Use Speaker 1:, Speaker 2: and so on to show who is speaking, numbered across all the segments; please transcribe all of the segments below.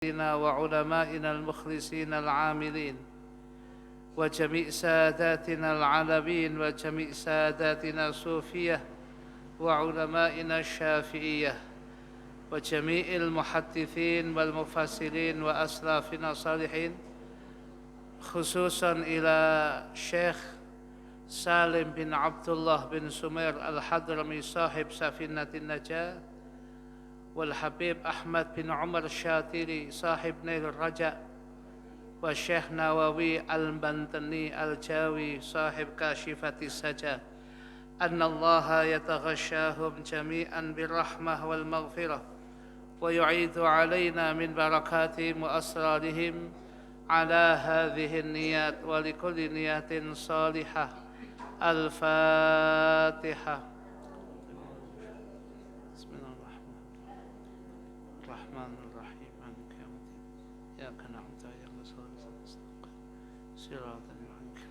Speaker 1: وعلمائنا المخلصين العاملين وجميع ساداتنا العالمين وجميع ساداتنا الصوفية وعلمائنا الشافعية وجميع المحدثين والمفسرين وأسلافنا الصالحين خصوصا إلى الشيخ سالم بن عبد الله بن سمير الحضرمي صاحب سفينة النجاة والحبيب أحمد بن عمر الشاطري صاحب نيل الرجاء والشيخ نووي البنتني الجاوي صاحب كاشفة السجا أن الله يتغشاهم جميعا بالرحمة والمغفرة ويعيد علينا من بركاتهم وأسرارهم على هذه النيات ولكل نية صالحة. الفاتحة. الرحمن الرحيم مالك يوم الدين إياك نعبد وإياك نستعين صراط المستقيم.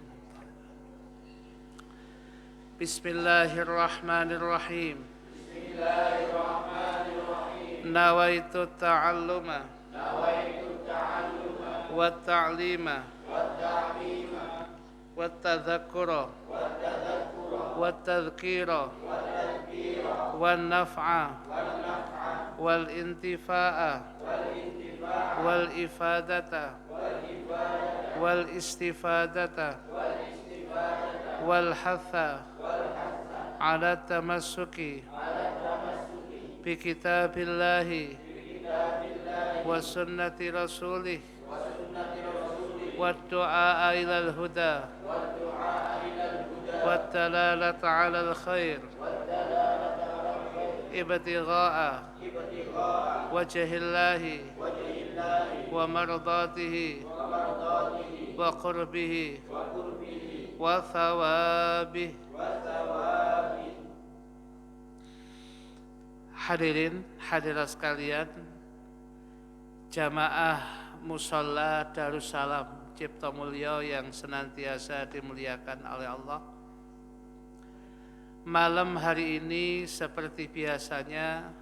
Speaker 1: بسم الله الرحمن الرحيم. نويت التعلم والتعليم والتذكر والتذكير والنفع والانتفاع والإفادة والاستفادة والحث على التمسك بكتاب الله وسنة رسوله والدعاء إلى الهدى والدلالة على الخير ابتغاء وجه الله ومرضاته وقربه وثوابه. Hadirin hadirat sekalian, jamaah musalla Darussalam Cipto Mulyo yang senantiasa dimuliakan oleh Allah. Malam hari ini seperti biasanya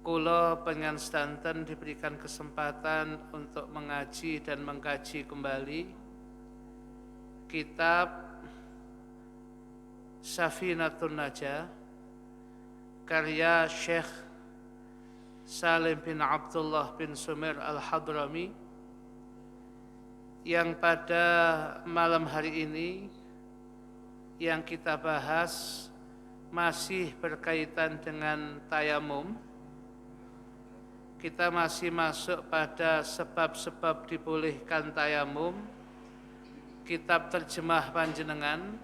Speaker 1: kula pengen sedanten diberikan kesempatan untuk mengaji dan mengkaji kembali kitab Safinatun Najah karya Syekh Salim bin Abdullah bin Sumir Al-Hadrami, yang pada malam hari ini yang kita bahas masih berkaitan dengan tayamum. Kita masih masuk pada sebab-sebab dibolehkan tayamum. Kitab terjemah panjenengan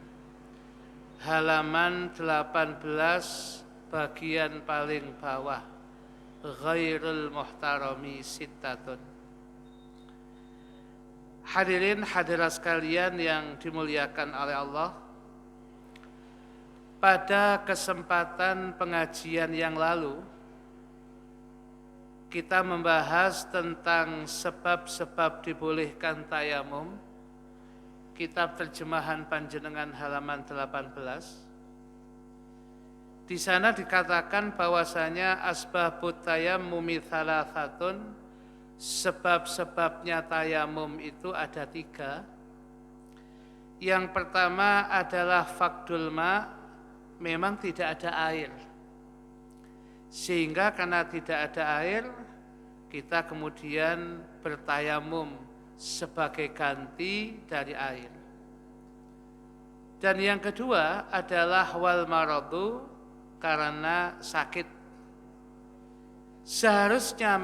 Speaker 1: halaman 18 bagian paling bawah, ghairul muhtarami sittatun. Hadirin hadirat sekalian yang dimuliakan oleh Allah, pada kesempatan pengajian yang lalu kita membahas tentang sebab-sebab dibolehkan tayamum, kitab terjemahan panjenengan halaman 18. Di sana dikatakan bahwasanya asbabut tayammumi thalathatun, sebab-sebabnya tayamum itu ada 3. Yang pertama adalah faqdul ma, memang tidak ada air. Sehingga karena tidak ada air, kita kemudian bertayamum sebagai ganti dari air. Dan yang kedua adalah wal maradu, karena sakit. Seharusnya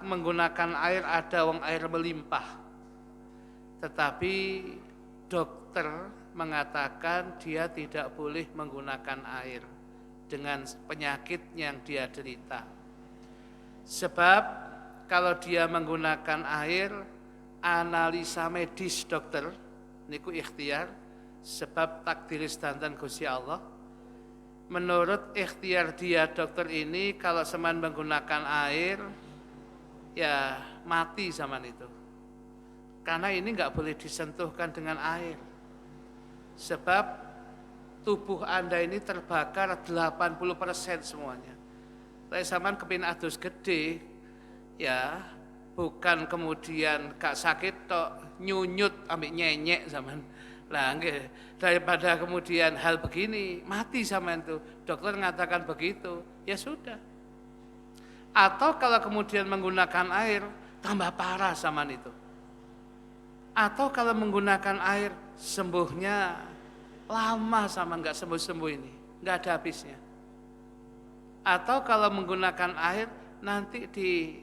Speaker 1: menggunakan air, ada wong air melimpah, tetapi dokter mengatakan dia tidak boleh menggunakan air dengan penyakit yang dia derita. Sebab kalau dia menggunakan air, analisa medis dokter niku ikhtiar, sebab takdir sedanten Gusti Allah. Menurut ikhtiar dia dokter ini, kalau zaman menggunakan air ya mati zaman itu. Karena ini enggak boleh disentuhkan dengan air. Sebab tubuh Anda ini terbakar 80% semuanya. Lek sampean kepin adus gede, ya bukan kemudian gak sakit tok nyunyut ambek nyenyek zaman. Lah nggih, daripada kemudian hal begini mati sampean itu. Dokter mengatakan begitu, ya sudah. Atau kalau kemudian menggunakan air tambah parah zaman itu. Atau kalau menggunakan air sembuhnya lama sama nggak sembuh-sembuh ini, nggak ada habisnya. Atau kalau menggunakan air nanti di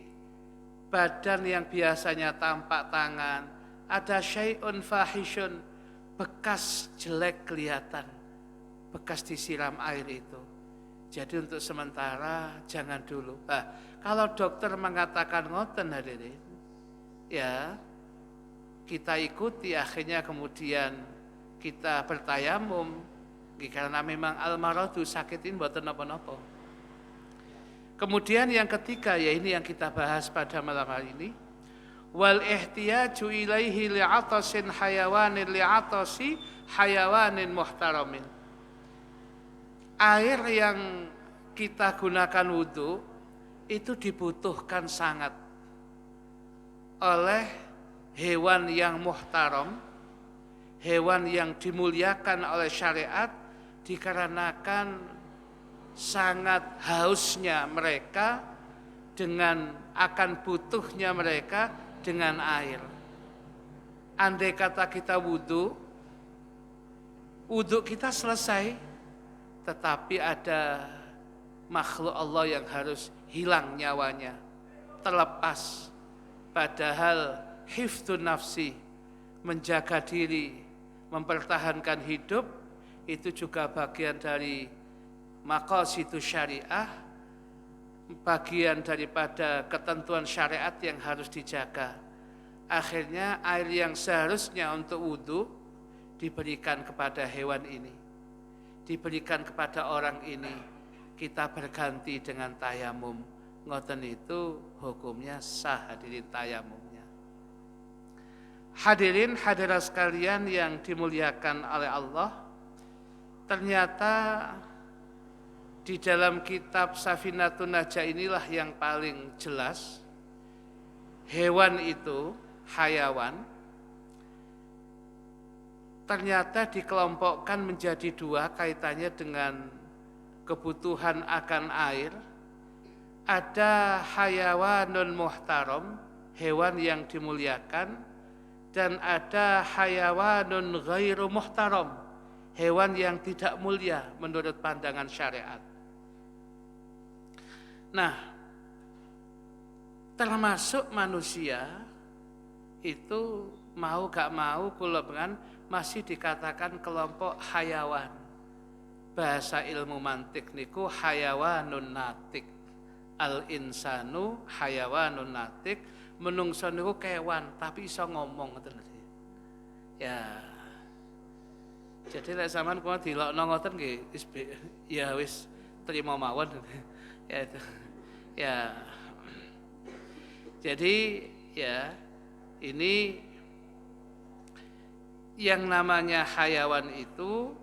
Speaker 1: badan yang biasanya tampak tangan ada syai'un fahishun, bekas jelek kelihatan, bekas disiram air itu. Jadi untuk sementara jangan dulu. Nah, kalau dokter mengatakan ngoten hadirin, ya kita ikuti, akhirnya kemudian kita bertayamum karena memang al-maradu sakitin mboten napa-napa. Kemudian yang ketiga, ya ini yang kita bahas pada malam hari ini, wal ihtiyaju ilaihi li'atasin hayawanin li'atasi hayawanin muhtaramin. Air yang kita gunakan wudhu itu dibutuhkan sangat oleh hewan yang muhtaram, hewan yang dimuliakan oleh syariat, dikarenakan sangat hausnya mereka dengan akan butuhnya mereka dengan air. Andai kata kita wudhu kita selesai, tetapi ada makhluk Allah yang harus hilang nyawanya, terlepas. Padahal hifdzun nafsi, menjaga diri, mempertahankan hidup, itu juga bagian dari maqasidus syariah, bagian daripada ketentuan syariat yang harus dijaga. Akhirnya air yang seharusnya untuk wudhu diberikan kepada hewan ini, diberikan kepada orang ini, kita berganti dengan tayamum. Ngoten itu hukumnya sah hadirin tayamumnya. Hadirin hadirat sekalian yang dimuliakan oleh Allah, ternyata di dalam kitab Safinatun Najah inilah yang paling jelas. Hewan itu, hayawan, ternyata dikelompokkan menjadi dua kaitannya dengan kebutuhan akan air. Ada hayawanun muhtaram, hewan yang dimuliakan, dan ada hayawanun ghairu muhtaram, hewan yang tidak mulia menurut pandangan syariat. Nah, termasuk manusia itu mau gak mau kula pengen masih dikatakan kelompok hayawan. Bahasa ilmu mantik niku hayawanun natik. Al-insanu hayawanun natik, menungso niku kewan tapi iso ngomong ngoten. Ya. Jadi lek sampean kuwi dilokno ngoten nggih ya wis trimo mawon. Ya itu. Ya. Jadi ya ini yang namanya hayawan itu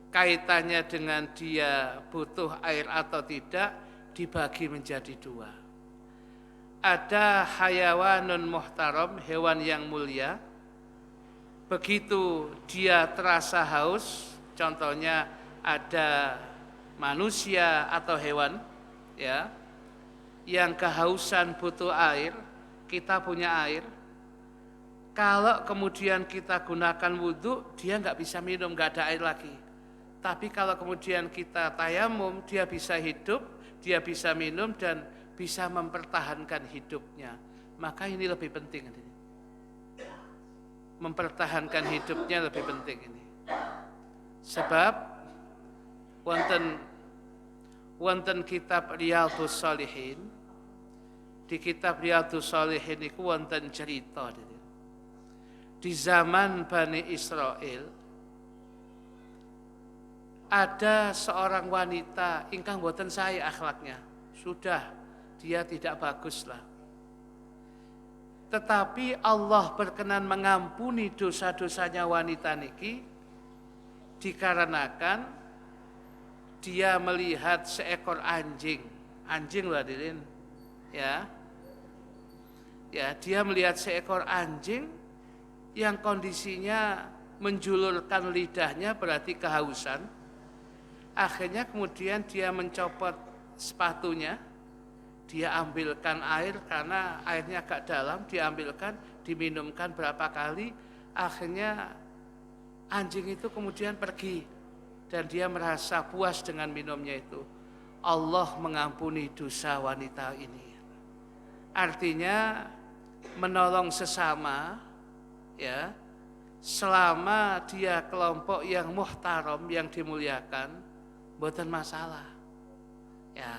Speaker 1: kaitannya dengan dia butuh air atau tidak dibagi menjadi dua. Ada hayawanun muhtaram, hewan yang mulia. Begitu dia terasa haus, contohnya ada manusia atau hewan ya yang kehausan butuh air, kita punya air. Kalau kemudian kita gunakan wudhu, dia nggak bisa minum, nggak ada air lagi. Tapi kalau kemudian kita tayamum, dia bisa hidup, dia bisa minum dan bisa mempertahankan hidupnya. Maka ini lebih penting. Mempertahankan hidupnya lebih penting ini. Sebab wonten kitab Riyadhus Shalihin. Di kitab Riyadhus Shalihin iku wonten cerita. Di zaman Bani Israel ada seorang wanita ingkang boten sae akhlaknya. Sudah dia tidak baguslah. Tetapi Allah berkenan mengampuni dosa-dosanya wanita niki dikarenakan dia melihat seekor anjing lho hadirin ya. Ya, dia melihat seekor anjing yang kondisinya menjulurkan lidahnya berarti kehausan. Akhirnya kemudian dia mencopot sepatunya, dia ambilkan air karena airnya agak dalam, diambilkan, diminumkan berapa kali, akhirnya anjing itu kemudian pergi dan dia merasa puas dengan minumnya itu. Allah mengampuni dosa wanita ini. Artinya menolong sesama, ya, selama dia kelompok yang muhtaram, yang dimuliakan, bukan masalah. Ya.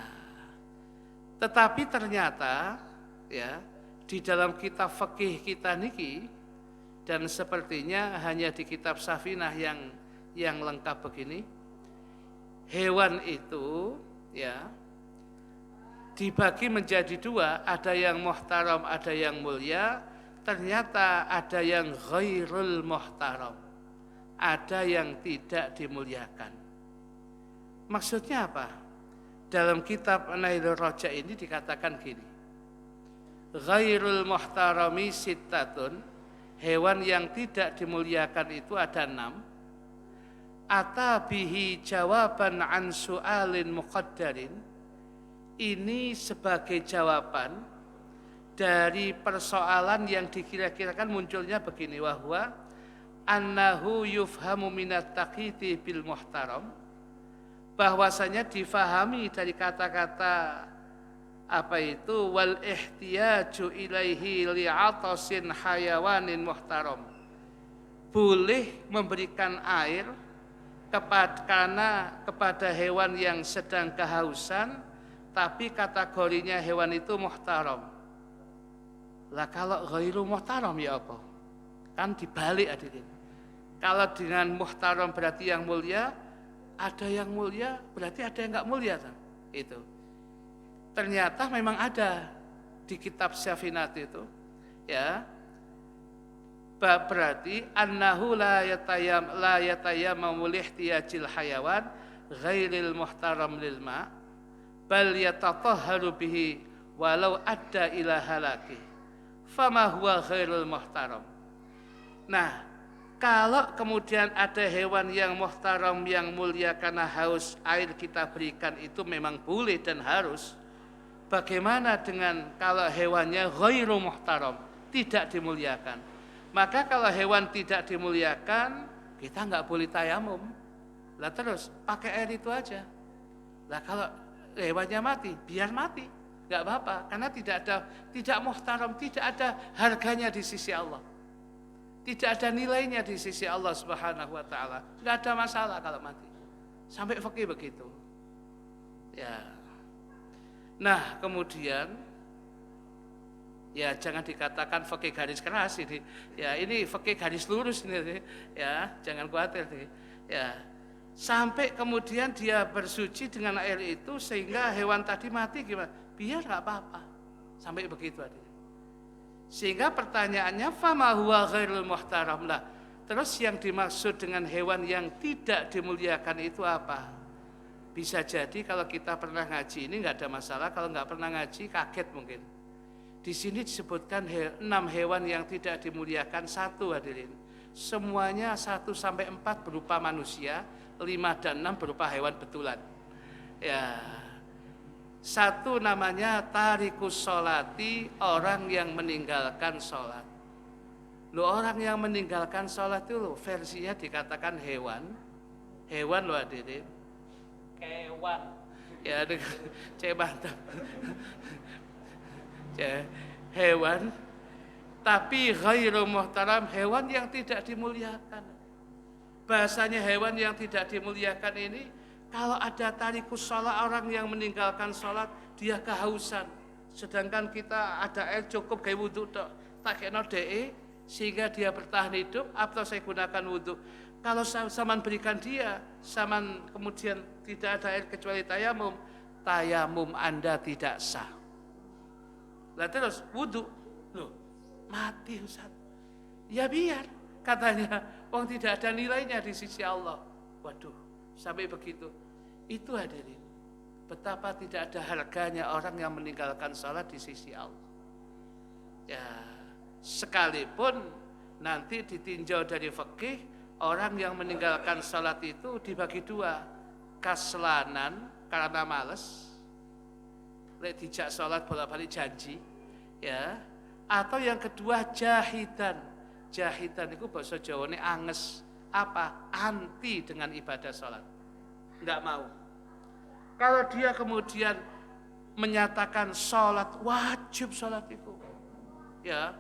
Speaker 1: Tetapi ternyata, ya, di dalam kitab fikih kita niki, dan sepertinya hanya di kitab Safinah yang lengkap begini, hewan itu, ya, dibagi menjadi dua, ada yang muhtaram, ada yang mulia. Ternyata ada yang ghairul muhtaram, ada yang tidak dimuliakan. Maksudnya apa? Dalam kitab Nailur Raja ini dikatakan gini, ghairul muhtarami sittatun, hewan yang tidak dimuliakan itu ada 6. Atabihi jawaban an su'alin muqaddarin, ini sebagai jawaban dari persoalan yang dikira-kirakan munculnya begini, bahwa annahu yufhamu minat taqiti bil muhtaram, bahwasanya difahami dari kata-kata apa itu wal ihtiyaju ilaihi li'atasin hayawanin muhtaram, boleh memberikan air kepada hewan yang sedang kehausan, tapi kategorinya hewan itu muhtaram. Lah kalau ghairu muhtaram ya apa? Kan dibalik hadirin. Kalau dengan muhtaram berarti yang mulia, ada yang mulia berarti ada yang enggak mulia kan? Itu. Ternyata memang ada di kitab Safinah itu, ya. Berarti annahu la yatayammamul ihtiyajil hayawan ghairil muhtaram lil ma bal yatatahharu bihi walau adda ila halaki fama huwa ghairul muhtaram. Nah, kalau kemudian ada hewan yang muhtaram, yang mulia karena haus, air kita berikan itu memang boleh dan harus. Bagaimana dengan kalau hewannya ghairu muhtaram, tidak dimuliakan? Maka kalau hewan tidak dimuliakan, kita enggak boleh tayamum. Lah terus pakai air itu aja. Lah kalau hewannya mati, biar mati. Enggak apa-apa, karena tidak muhtaram, tidak ada harganya di sisi Allah. Tidak ada nilainya di sisi Allah Subhanahu wa taala. Enggak ada masalah kalau mati. Sampai fikih begitu. Ya. Nah, kemudian ya jangan dikatakan fikih garis keras ini. Ya, ini fikih garis lurus ini. Ya, jangan khawatir nih. Ya. Sampai kemudian dia bersuci dengan air itu sehingga hewan tadi mati gimana? Biar enggak apa-apa. Sampai begitu adanya. Sehingga pertanyaannya fama huwa ghairul muhtaram lah. Terus yang dimaksud dengan hewan yang tidak dimuliakan itu apa? Bisa jadi kalau kita pernah ngaji ini enggak ada masalah, kalau enggak pernah ngaji kaget mungkin. Di sini disebutkan 6 hewan yang tidak dimuliakan, 1 hadirin. Semuanya 1 sampai 4 berupa manusia, 5 dan 6 berupa hewan betulan. Ya. 1 namanya tarikus sholati, orang yang meninggalkan sholat. Loh, orang yang meninggalkan sholat itu loh, versinya dikatakan hewan. Hewan loh hadirin. Kewan. Ya, cek mantap. Hewan. Tapi ghairu muhtaram, hewan yang tidak dimuliakan. Bahasanya hewan yang tidak dimuliakan ini, kalau ada tarikus sholat, orang yang meninggalkan sholat, dia kehausan. Sedangkan kita ada air cukup kayak wudhu, tak kena DE, sehingga dia bertahan hidup, atau saya gunakan wudhu. Kalau saman berikan dia, saman kemudian tidak ada air kecuali tayamum, tayamum Anda tidak sah. Lah terus wudhu, loh mati Ustaz. Ya biar, katanya, wong tidak ada nilainya di sisi Allah. Waduh. Sampai begitu. Itu hadirin, betapa tidak ada harganya orang yang meninggalkan salat di sisi Allah. Ya, sekalipun nanti ditinjau dari fikih, orang yang meninggalkan salat itu dibagi dua, kaslanan karena malas, lek dijak salat bolak-balik janji, ya, atau yang kedua jahidan. Jahidan itu bahasa Jawane anges, apa? Anti dengan ibadah salat. Enggak mau. Kalau dia kemudian menyatakan salat wajib salat itu, ya,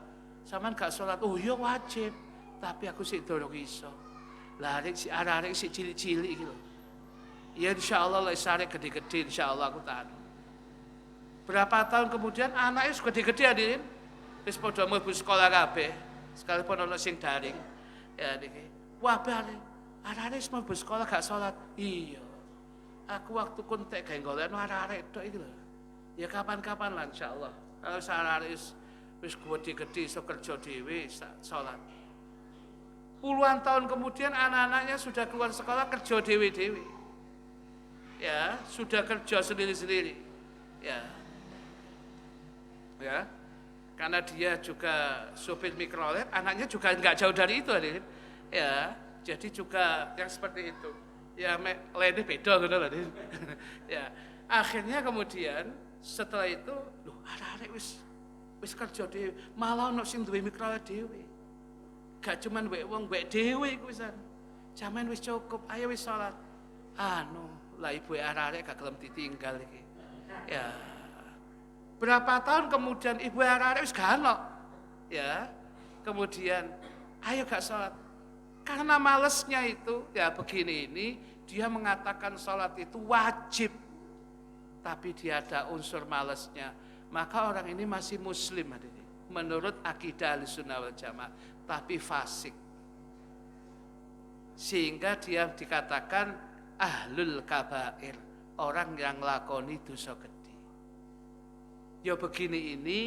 Speaker 1: sampean gak salat, oh iya wajib, tapi aku sik durung iso. Lah arek si arek sik cilik-cilik iki lho. Ya insyaallah lek sarek gede-gede insyaallah aku tahan. Berapa tahun kemudian anaknya sudah gede-gede hadirin, wis padha mlebu sekolah kabeh. Sekalipun ono sing daring. Ya niki. Wah, arek wis mlebu sekolah gak salat. Iya. Aku waktu kontek gawe golekno arek tok iki lho. Ya kapan-kapan lah insyaallah. Kalau arek wis gede-gede iso kerja dhewe salat. Puluhan tahun kemudian anak-anaknya sudah keluar sekolah kerja dhewe-dhewe. Ya, sudah kerja sendiri-sendiri. Ya. Ya. Karena dia juga sopir mikrolet, anaknya juga enggak jauh dari itu, hadirin. Ya, jadi juga yang seperti itu. Ya, lainnya beda gitu, hadirin. Ya, akhirnya kemudian setelah itu, loh, arek wis kerja dhewe, malah ono sing duwe mikrolet dhewe. Gak cuman wek wong wek dhewe iku wisan. Jaman wis cukup, ayo wis salat. Lah ibu arek gak gelem ditinggal iki. Ya. Berapa tahun kemudian ibu arek wis gak ono. Ya. Kemudian ayo gak salat. Karena malesnya itu, ya begini ini, dia mengatakan salat itu wajib. Tapi dia ada unsur malesnya. Maka orang ini masih muslim hadirin. Menurut akidah Ahlussunnah wal Jamaah, tapi fasik. Sehingga dia dikatakan ahlul kabair, orang yang lakoni dosa gede. Ya begini ini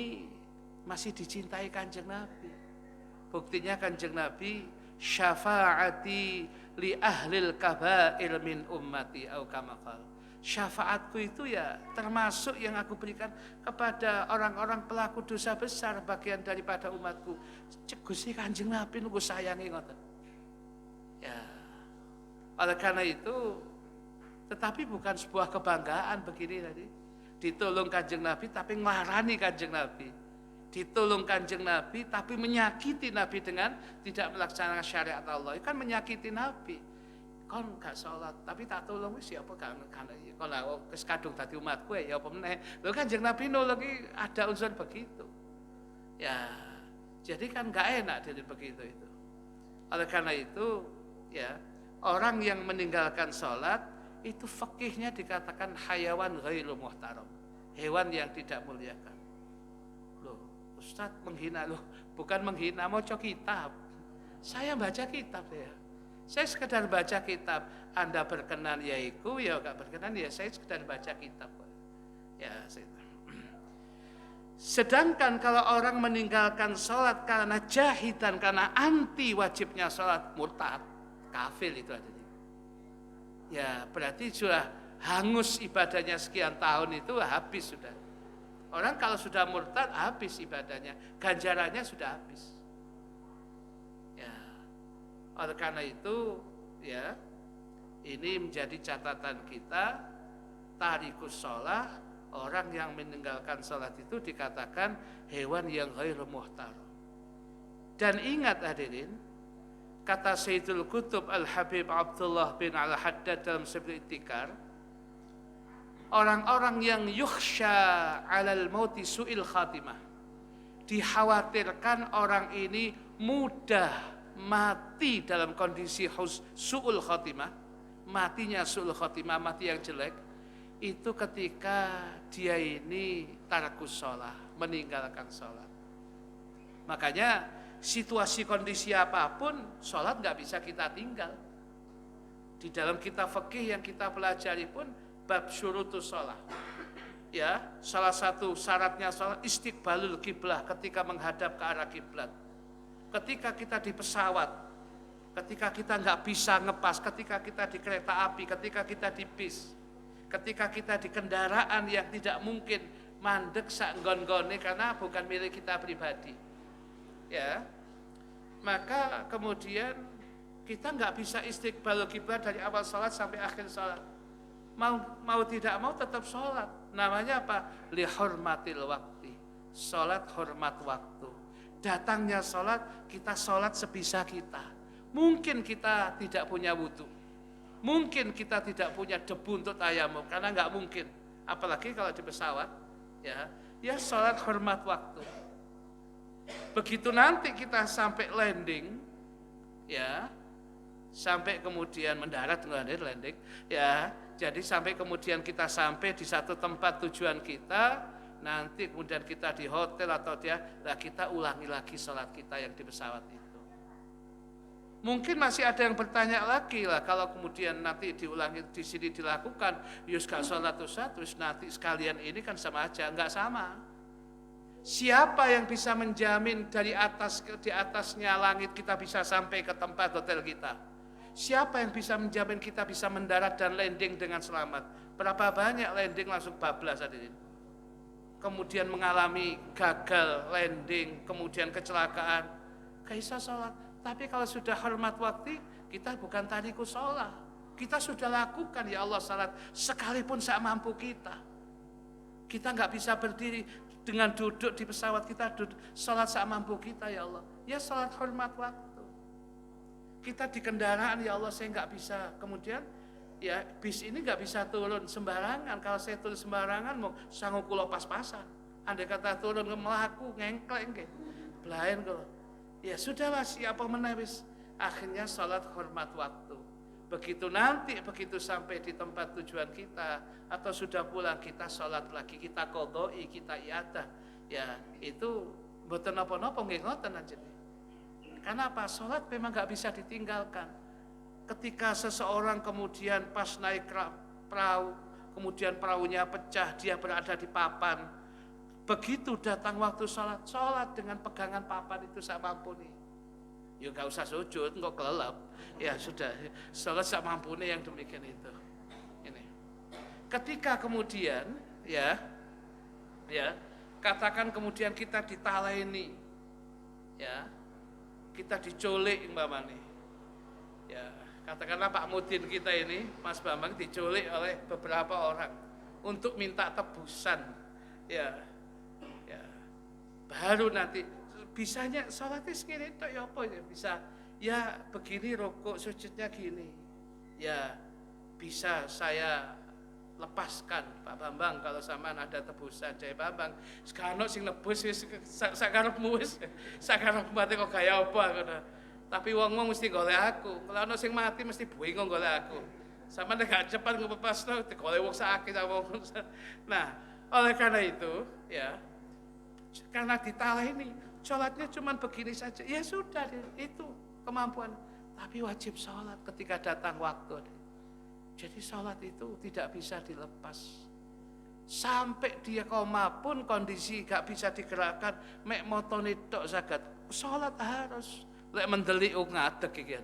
Speaker 1: masih dicintai Kanjeng Nabi. Buktinya Kanjeng Nabi syafaati li ahlil kabair min ummati au kama qala. Syafaatku itu ya termasuk yang aku berikan kepada orang-orang pelaku dosa besar bagian daripada umatku. Gusti Kanjeng Nabi niku sayangi ngoten. Ya. Oleh karena itu, tetapi bukan sebuah kebanggaan begini tadi. Ditolong Kanjeng Nabi tapi nglarani Kanjeng Nabi. Ditolong Kanjeng Nabi tapi menyakiti Nabi dengan tidak melaksanakan syariat Allah. Itu kan menyakiti Nabi. Kon gak salat tapi tak tolong wis ya apa gak kon lah wis kadung dadi umatku ya apa meneh. Lho Kanjeng Nabi nolong ada unsur begitu. Ya, jadi kan gak enak dari begitu itu. Oleh karena itu, ya, orang yang meninggalkan salat itu fikihnya dikatakan hayawan ghairu muhtaram, hewan yang tidak muliakan. Loh, Ustaz menghina, loh, bukan menghina, mau baca kitab. Saya baca kitab ya. Saya sekedar baca kitab. Anda berkenan ya iku, ya enggak berkenan ya saya sekedar baca kitab. Ya, sedangkan kalau orang meninggalkan sholat karena jahidan, karena anti wajibnya sholat, murtad, kafir itu ada. Ya berarti sudah hangus ibadahnya sekian tahun itu habis sudah. Orang kalau sudah murtad habis ibadahnya, ganjarannya sudah habis. Ya, oleh karena itu ya ini menjadi catatan kita, tarikus sholah, orang yang meninggalkan sholat itu dikatakan hewan yang ghairu muhtaram. Dan ingat hadirin, kata Sayyidul Qutb Al-Habib Abdullah bin Al-Haddad dalam sebuah I'tikar, orang-orang yang yukhsha alal mauti su'il khatimah, dikhawatirkan orang ini mudah mati dalam kondisi su'ul khatimah, matinya su'ul khatimah, mati yang jelek, itu ketika dia ini tarakus sholat, meninggalkan sholat. Makanya situasi kondisi apapun, sholat nggak bisa kita tinggal. Di dalam kitab fikih yang kita pelajari pun bab syurutus sholat. Ya, salah satu syaratnya sholat istiqbalul kiblah, ketika menghadap ke arah kiblat. Ketika kita di pesawat, ketika kita nggak bisa ngepas, ketika kita di kereta api, ketika kita di bis, ketika kita di kendaraan yang tidak mungkin mandek sak nggon-nggone karena bukan milik kita pribadi. Ya. Maka kemudian kita nggak bisa istiqbal kiblat dari awal sholat sampai akhir sholat. Mau tidak mau tetap sholat. Namanya apa? Lihormatil waktu. Sholat hormat waktu. Datangnya sholat, kita sholat sebisa kita. Mungkin kita tidak punya wudu. Mungkin kita tidak punya debu untuk tayamum, karena nggak mungkin. Apalagi kalau di pesawat, ya sholat hormat waktu. Begitu nanti kita sampai landing, ya, sampai kemudian mendarat, landing, ya, jadi sampai kemudian kita sampai di satu tempat tujuan kita, nanti kemudian kita di hotel atau kita ulangi lagi sholat kita yang di pesawat itu. Mungkin masih ada yang bertanya lagi lah, kalau kemudian nanti diulangi di sini dilakukan, yus gak sholat terus nanti sekalian ini kan sama aja, enggak sama. Siapa yang bisa menjamin di atasnya langit kita bisa sampai ke tempat hotel kita? Siapa yang bisa menjamin kita bisa mendarat dan landing dengan selamat? Berapa banyak landing langsung bablas hadirin? Kemudian mengalami gagal landing, kemudian kecelakaan, gak bisa sholat. Tapi kalau sudah hormat waktu, kita bukan tariku sholat. Kita sudah lakukan ya Allah sholat, sekalipun sak mampu kita. Kita nggak bisa berdiri dengan duduk di pesawat, kita duduk, sholat sak mampu kita ya Allah. Ya sholat hormat waktu. Kita di kendaraan ya Allah, saya nggak bisa. Kemudian ya bis ini nggak bisa turun sembarangan. Kalau saya turun sembarangan mau sanggup kulo pas-pasan. Andai kata turun ke melaku ngengkleng belain kalau. Ya sudahlah siapa menawis. Akhirnya sholat hormat waktu. Begitu sampai di tempat tujuan kita atau sudah pulang kita sholat lagi, kita qodoi, kita iadah. Ya itu mboten napa-napa nggih ngoten aja. Karena apa? Sholat memang nggak bisa ditinggalkan. Ketika seseorang kemudian pas naik perahu, kemudian perahunya pecah, dia berada di papan. Begitu datang waktu sholat dengan pegangan papan itu sak mampuni. Ya gak usah sujud, kok kelelep. Ya sudah, sholat sak mampuni yang demikian itu. Ini. Ketika kemudian, ya, katakan kemudian kita ditalaini, ya, kita diculik umpamanya. Ya, katakanlah Pak Mudin kita ini, Mas Bambang diculik oleh beberapa orang untuk minta tebusan, ya. Baru nanti bisanya sholatnya segini itu ya apa ya bisa ya begini rukuk sujudnya gini ya bisa saya lepaskan Pak Bambang kalau sampean ada tebusan dari Bambang sekarang sing nebus wis sakarepmu wis sakarepmu mati kok gaya apa ngono tapi wong-wong mesti golek aku kalau ana sing mati mesti bingung golek aku sampean gak cepat ngepasno digolek wong sakit wong nah oleh karena itu ya karena ditalaini, sholatnya cuma begini saja. Ya sudah, itu kemampuan. Tapi wajib sholat ketika datang waktu. Jadi sholat itu tidak bisa dilepas. Sampai dia koma pun kondisi gak bisa digerakkan. Mek motone tok saged. Sholat harus. Lek mendelik ngadeg iki.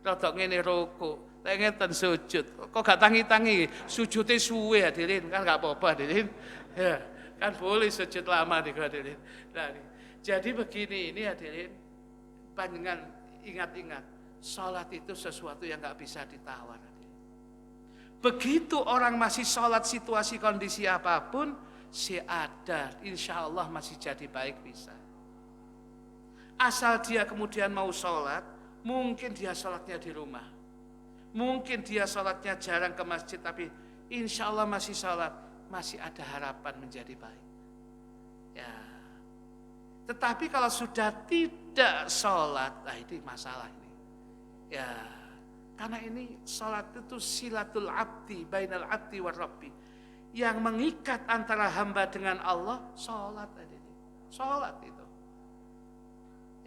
Speaker 1: Rodok ngene ruku. Lek ngeten sujud. Kok gak tangi-tangi? Sujudnya suwe hadirin. Kan gak apa-apa hadirin. Ya. Kan boleh sujud lama nih hadirin. Nah, jadi begini ini hadirin, panjenengan ingat-ingat, sholat itu sesuatu yang nggak bisa ditawar. Hadirin. Begitu orang masih sholat situasi kondisi apapun, si ada, insya Allah masih jadi baik bisa. Asal dia kemudian mau sholat, mungkin dia sholatnya di rumah, mungkin dia sholatnya jarang ke masjid, tapi insya Allah masih sholat. Masih ada harapan menjadi baik. Ya. Tetapi kalau sudah tidak sholat, nah ini masalah ini. Ya, karena ini sholat itu silatul abdi, bainal abdi wa rabbi. Yang mengikat antara hamba dengan Allah, sholat tadi. Sholat itu.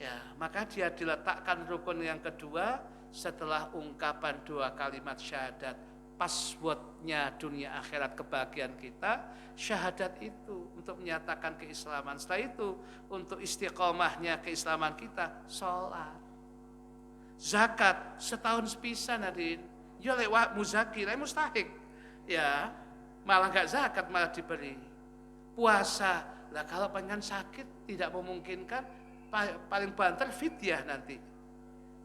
Speaker 1: Ya, maka dia diletakkan rukun yang kedua setelah ungkapan dua kalimat syahadat. Passwordnya dunia akhirat kebahagiaan kita, syahadat itu untuk menyatakan keislaman. Setelah itu untuk istiqomahnya keislaman kita, sholat. Zakat setahun sepisan hadirin, ya lewat muzaki, lewat mustahik, ya malah gak zakat malah diberi. Puasa, lah kalau pengen sakit tidak memungkinkan, paling banter fidyah nanti.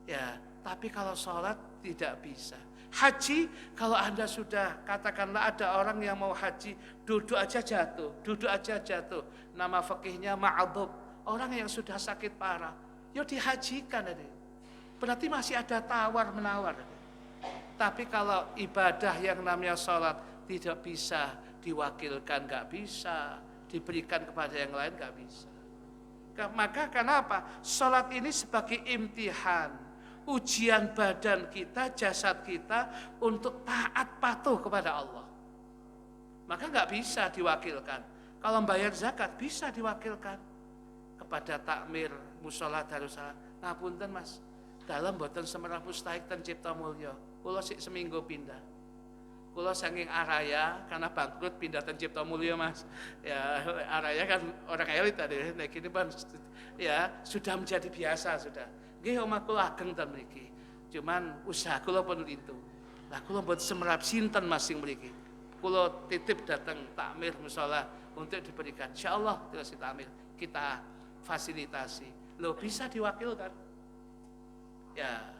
Speaker 1: Ya, tapi kalau sholat tidak bisa. Haji, kalau Anda sudah katakanlah ada orang yang mau haji, duduk aja jatuh. Nama fikihnya ma'adhub. Orang yang sudah sakit parah, ya dihajikan. Berarti masih ada tawar-menawar. Tapi kalau ibadah yang namanya sholat tidak bisa diwakilkan, nggak bisa diberikan kepada yang lain, nggak bisa. Maka kenapa? Sholat ini sebagai imtihan, ujian badan kita, jasad kita untuk taat patuh kepada Allah. Maka nggak bisa diwakilkan. Kalau membayar zakat bisa diwakilkan kepada takmir mushola darussalam. Ngapunten Mas, dalam boten semerah mustahik ten cipta mulya. Kula sik seminggu pindah. Kula saking araya karena bangkrut pindah ten cipta mulya Mas. Ya araya kan orang elit tadi. Nek ini Pan ya sudah menjadi biasa sudah. Nggih omah kula ageng ten mriki. Cuman usaha kula pun lintu. Lah kula mboten semerap sinten Mas sing mriki. Kula titip datang takmir mushola untuk diberikan. Insyaallah terus takmir kita fasilitasi. Loh bisa diwakilkan. Ya.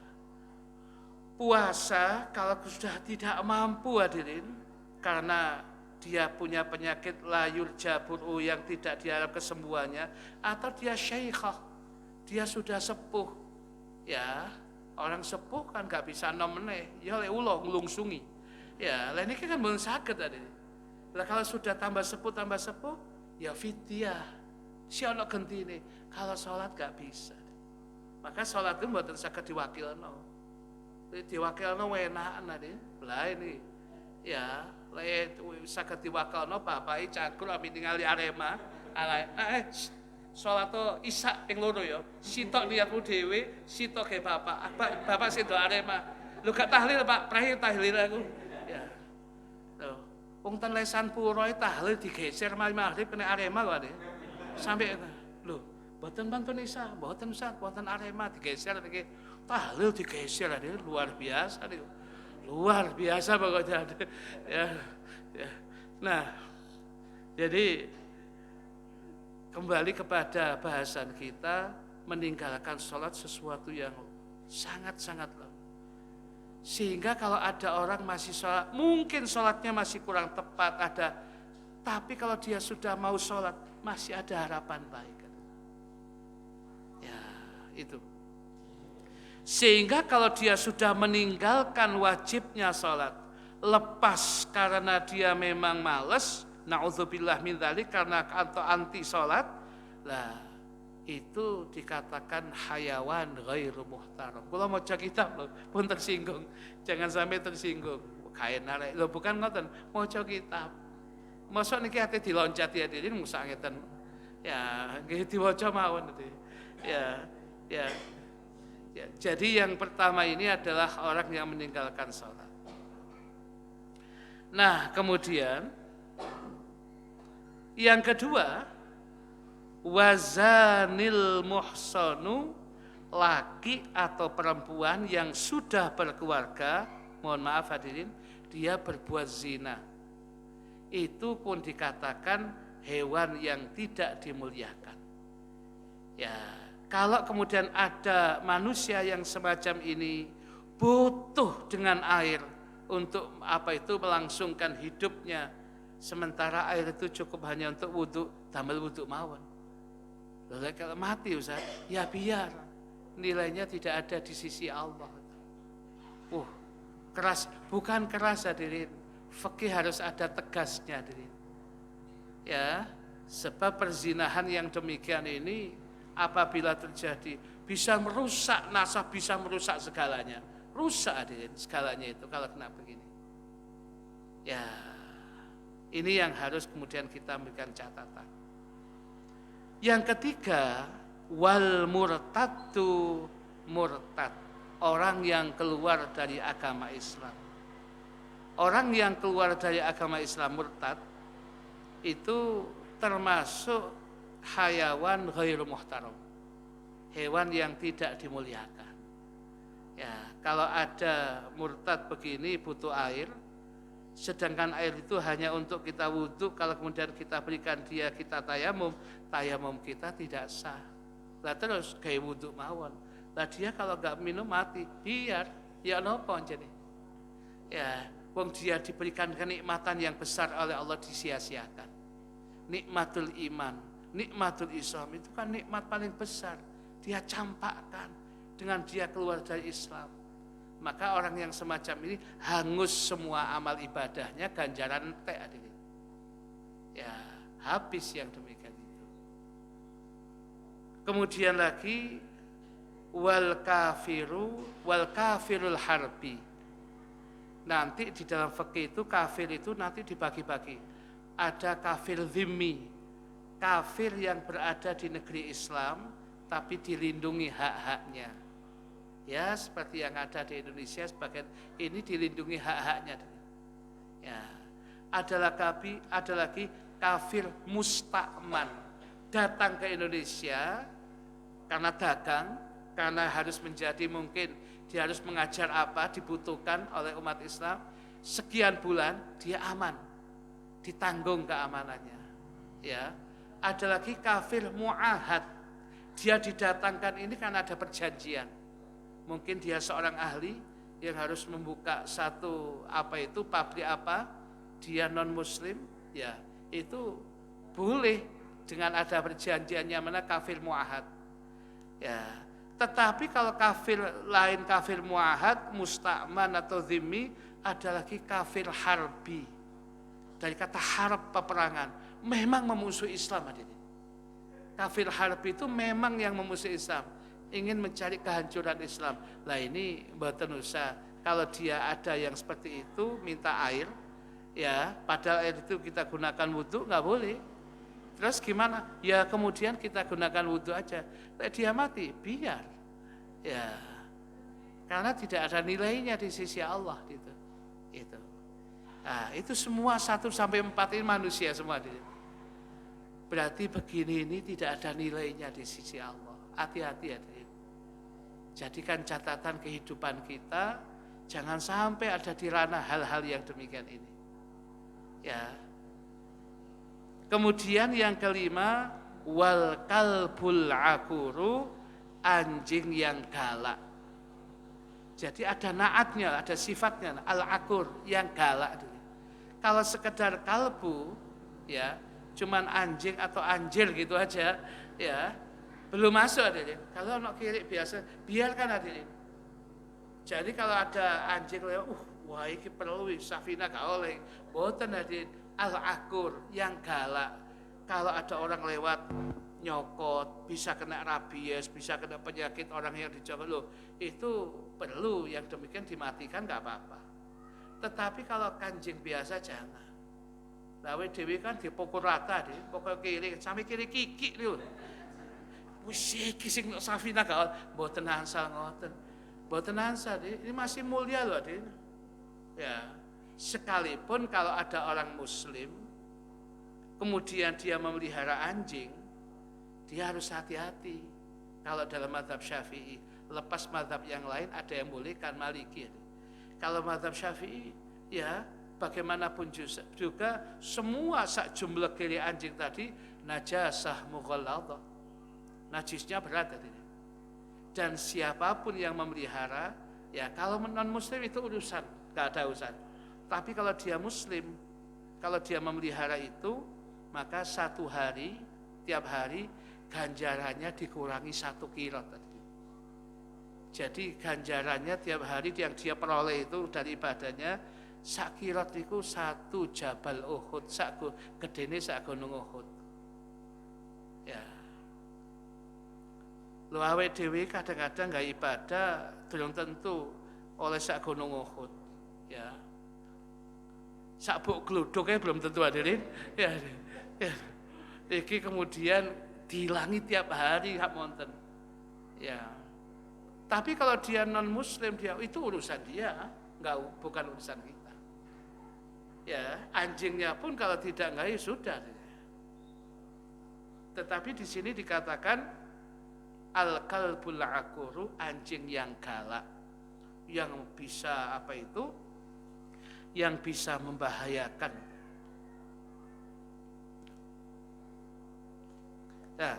Speaker 1: Puasa kalau sudah tidak mampu hadirin karena dia punya penyakit layur jaburu yang tidak diharap kesembuhannya, atau dia syekhah, dia sudah sepuh. Ya, orang sepuh kan gak bisa nom meneh, ya lek ulo nglungsungi. Ya, lah niki kan belum sakit tadi. Lah kalau sudah tambah sepuh, ya fidyah. Si ana gentine. Kalau sholat gak bisa. Maka sholat itu mboten saged diwakilno. Diwakilno enakan tadi. Lah ini ya, lek saged diwakilno bapake cangkur amin ningali Arema. Sholat to Isya ping 2 ya. Sitok niatmu dhewe, sitok ge bapak. Bapak sido Arema. Lu gak tahlil Pak, prahi tahlil aku. Ya. Tuh, wong ten lesan pura tahlil digeser maghrib kena Arema kok ade. Sampai lho, mboten pantun Isya, mboten Ustaz, mboten Arema digeser iki. Tahlil digeser ade luar biasa ade. Luar biasa pokoknya ade. Ya. Nah, jadi kembali kepada bahasan kita, meninggalkan sholat sesuatu yang sangat-sangat lemah. Sehingga kalau ada orang masih sholat, mungkin sholatnya masih kurang tepat, tapi kalau dia sudah mau sholat, masih ada harapan baik. Ya, itu. Sehingga kalau dia sudah meninggalkan wajibnya sholat, lepas karena dia memang malas, na'udzubillah min dzalik, karena atau anti sholat, lah itu dikatakan hayawan ghairu muhtaram. Kalau mau cek kitab loh, pun tersinggung, jangan sampai tersinggung. Kain arek, lo bukan ngoten, mau cek kitab. Mosok niki ate diloncat ya diri musak ngeten. Ya, nggih diwaca mawon itu. Ya. Jadi yang pertama ini adalah orang yang meninggalkan sholat. Nah, kemudian yang kedua, wazanil muhsanu, laki atau perempuan yang sudah berkeluarga, mohon maaf hadirin, dia berbuat zina. Itu pun dikatakan hewan yang tidak dimuliakan. Ya, kalau kemudian ada manusia yang semacam ini butuh dengan air untuk melangsungkan hidupnya, sementara air itu cukup hanya untuk wudhu, tambal wudhu mawon. Lalu kalau mati Ustaz, ya biar nilainya tidak ada di sisi Allah. Keras, bukan keras hadirin. Fikih harus ada tegasnya hadirin. Ya, sebab perzinahan yang demikian ini apabila terjadi bisa merusak nasab, bisa merusak segalanya. Rusak hadirin segalanya itu kalau kena begini. Ya, ini yang harus kemudian kita berikan catatan. Yang ketiga, wal murtaddu murtad, orang yang keluar dari agama Islam. Orang yang keluar dari agama Islam murtad itu termasuk hayawan ghairu muhtaram, hewan yang tidak dimuliakan. Ya, kalau ada murtad begini butuh air, Sedangkan air itu hanya untuk kita wudhu, kalau kemudian kita berikan dia, kita tayamum, tayamum kita tidak sah. Lah terus kayak wudhu mawon. Lah dia kalau nggak minum mati, biar ya nopo jadi. Ya, wong dia diberikan kenikmatan yang besar oleh Allah disia-siakan. Nikmatul iman, nikmatul Islam itu kan nikmat paling besar. Dia campakkan dengan dia keluar dari Islam. Maka orang yang semacam ini hangus semua amal ibadahnya, ganjaran teh hadirin. Ya, habis yang demikian itu. Kemudian lagi wal kafirul harbi. Nanti di dalam fikih itu kafir itu nanti dibagi-bagi. Ada kafir zimmi, kafir yang berada di negeri Islam tapi dilindungi hak-haknya. Ya, seperti yang ada di Indonesia sebagian ini dilindungi hak-haknya. Ya. Ada lagi kafir mustakman, datang ke Indonesia karena dagang, karena harus menjadi mungkin dia harus mengajar apa dibutuhkan oleh umat Islam, sekian bulan dia aman, ditanggung keamanannya. Ya. Ada lagi kafir mu'ahad, dia didatangkan ini karena ada perjanjian. Mungkin dia seorang ahli yang harus membuka satu pabrik apa, dia non muslim, ya itu boleh dengan ada perjanjiannya, mana kafir mu'ahad. Ya, tetapi kalau kafir lain, kafir mu'ahad, mustakman atau zimmi, ada lagi kafir harbi. Dari kata harb, peperangan, memang memusuhi Islam hadirin. Kafir harbi itu memang yang memusuhi Islam, ingin mencari kehancuran Islam. Lah ini mboten usah. Kalau dia ada yang seperti itu minta air, ya padahal air itu kita gunakan wudhu, nggak boleh. Terus gimana? Ya kemudian kita gunakan wudhu aja. Lah dia mati, biar. Ya, karena tidak ada nilainya di sisi Allah gitu. Itu. Nah, itu semua 1 sampai 4 ini manusia semua. Berarti begini ini tidak ada nilainya di sisi Allah. Hati-hati hadirin. Jadikan catatan kehidupan kita, jangan sampai ada di ranah hal-hal yang demikian ini. Ya. Kemudian yang kelima, wal kalbul akuru, anjing yang galak. Jadi ada naatnya, ada sifatnya, al-akur yang galak. Kalau sekedar kalbu, ya, cuman anjing atau anjir gitu aja, ya. Belum masuk hadirin. Kalau anak kiri biasa, biarkan hadirin. Jadi kalau ada anjing lewat, wah ini perlu Safina gak oleh. Boten hadirin, al-akur yang galak. Kalau ada orang lewat nyokot, bisa kena rabies, bisa kena penyakit orang yang dijaga, loh itu perlu yang demikian dimatikan gak apa-apa. Tetapi kalau anjing biasa jangan. Lawe dewi kan dipukul rata, pokok kiri sampai kiri kiki loh. Wis iki sing Safina gak mboten hansal ngoten. Mboten hansal, ini masih mulia loh, Adik. Ya, sekalipun kalau ada orang muslim kemudian dia memelihara anjing, dia harus hati-hati. Kalau dalam mazhab Syafi'i, lepas mazhab yang lain ada yang boleh kan Maliki. Kalau mazhab Syafi'i, ya bagaimanapun juga semua sak jumlah kiri anjing tadi najasah mughalladhah. Najisnya berat tadi. Dan siapapun yang memelihara, ya kalau non muslim itu urusan, gak ada urusan. Tapi kalau dia muslim, kalau dia memelihara itu, maka tiap hari ganjarannya dikurangi 1 kirot tadi. Jadi ganjarannya tiap hari yang dia peroleh itu dari ibadahnya, sak kirot itu 1 Jabal Uhud, gedene sak gunung Uhud. Ya. Lho awake dhewe kadang-kadang gak ibadah belum tentu oleh sak gunung Uhud. Ya. Sak buk gluduknya belum tentu hadirin. Ya. Ya. Iki kemudian dihilangi tiap hari hak monten. Ya. Tapi kalau dia non muslim, dia itu urusan dia, bukan urusan kita. Ya, anjingnya pun kalau tidak ya sudah. Tetapi di sini dikatakan al-kalbul akuru, anjing yang galak, yang bisa yang bisa membahayakan. Nah,